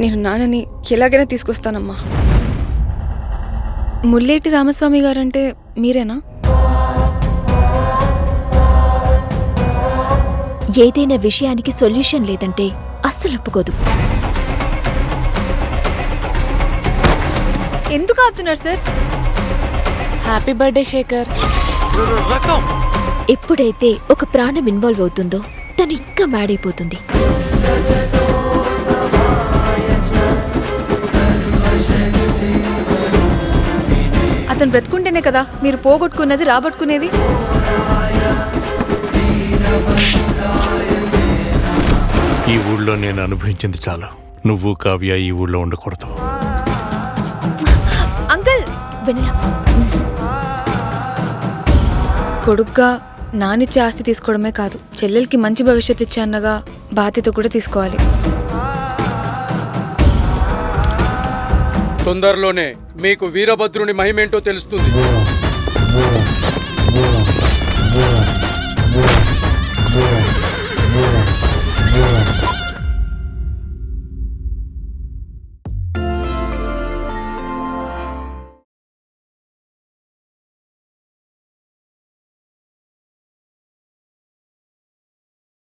నేను నాన్నని ఎలాగైనా తీసుకొస్తానమ్మా. ముల్లేటి రామస్వామి గారంటే మీరేనా? ఏదైనా విషయానికి సొల్యూషన్ లేదంటే అస్సలు ఒప్పుకోదు. ఎందుకు ఆపుతున్నారు సార్? Happy birthday Shekhar. ఎప్పుడైతే ఒక ప్రాణం ఇన్వాల్వ్ అవుతుందో తను ఇంకా మాడైపోతుంది. అతను బ్రతుకుంటేనే కదా మీరు పోగొట్టుకున్నది రాబట్టుకునేది. ఈ ఊళ్ళో నేను అనుభవించింది చాలు. నువ్వు కావ్య ఈ ఊళ్ళో ఉండకూడదు. అంకుల్, వెన్నెల, కొడుగ్గా నానిచ్చే ఆస్తి తీసుకోవడమే కాదు, చెల్లెలకి మంచి భవిష్యత్తు ఇచ్చే అన్నగా బాధ్యత కూడా తీసుకోవాలి. తొందరలోనే మీకు వీరభద్రుని మహిమేంటో తెలుస్తుంది.